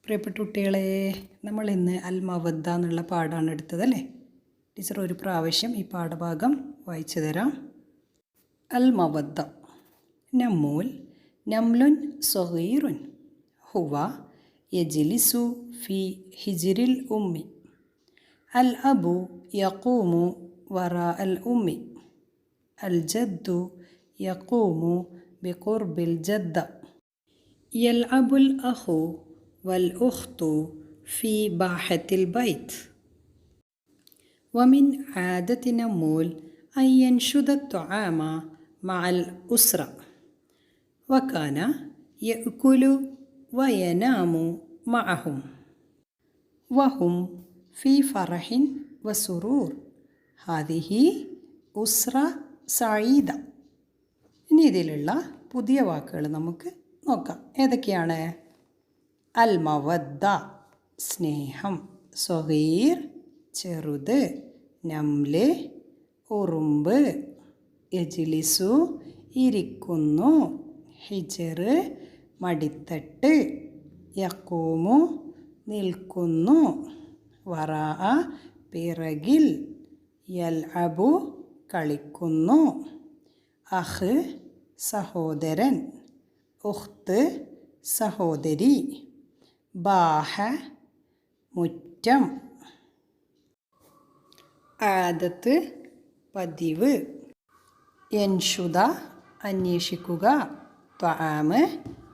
പ്രിയപ്പെട്ട കുട്ടികളെ, നമ്മൾ ഇന്ന് അൽ മവദ്ദ എന്നുള്ള പാഠമാണ് എടുത്തതല്ലേ. ടീച്ചർ ഒരു പ്രാവശ്യം ഈ പാഠഭാഗം വായിച്ചു തരാം. അൽ മവദ്ദ. നമ്മൂൽ നംലുൻ സഗീറുൻ ഹുവ യജ്ലിസു ഫി ഹിജ്രിൽ ഉമ്മി. അൽ അബു യഖൂമു വറാ അൽ ഉമ്മി. അൽ ജദ്ദു യഖൂമു ബിഖുർബിൽ ജദ്ദ. യൽഅബുൽ അഖു والأخت في باحة البيت. ومن عادة نمول أن ينشد الطعام مع الأسرة، وكان يأكل وينام معهم وهم في فرح وسرور. هذه أسرة سعيدة. ഇനി ഇതിലുള്ള പുതിയ വാക്കുകൾ നമുക്ക് നോക്കാം. ഏതൊക്കെയാണ്? അൽ മവദ്ദ സ്നേഹം, സഗീർ ചെറുത്, നംല് ഉറുമ്പ്, യജ്ലിസു ഇരിക്കുന്നു, ഹിജർ മടിത്തട്ട്, യഖൂമു നിൽക്കുന്നു, വറാ പിറകിൽ, യൽഅബു കളിക്കുന്നു, അഖ് സഹോദരൻ, ഉഖ്ത് സഹോദരി, ബാഹ മുറ്റം. ആദത്ത് പതിവ്, യൻഷുദ അന്വേഷിക്കുക, ത്വആമ്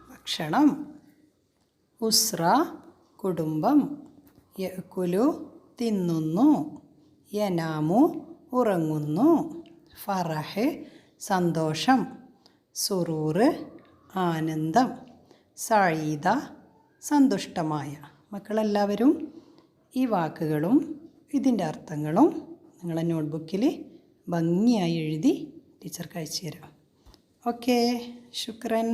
ഭക്ഷണം, ഉസ്ര കുടുംബം, യഅ്കുലു തിന്നുന്നു, യനാമു ഉറങ്ങുന്നു, ഫറഹ് സന്തോഷം, സുറൂർ ആനന്ദം, സഈദ സന്തുഷ്ടമായ. മക്കളെല്ലാവരും ഈ വാക്കുകളും ഇതിൻ്റെ അർത്ഥങ്ങളും നിങ്ങളെ നോട്ട്ബുക്കിൽ ഭംഗിയായി എഴുതി ടീച്ചർക്ക് അയച്ചു തരാം. ഓക്കേ, ശുക്രൻ.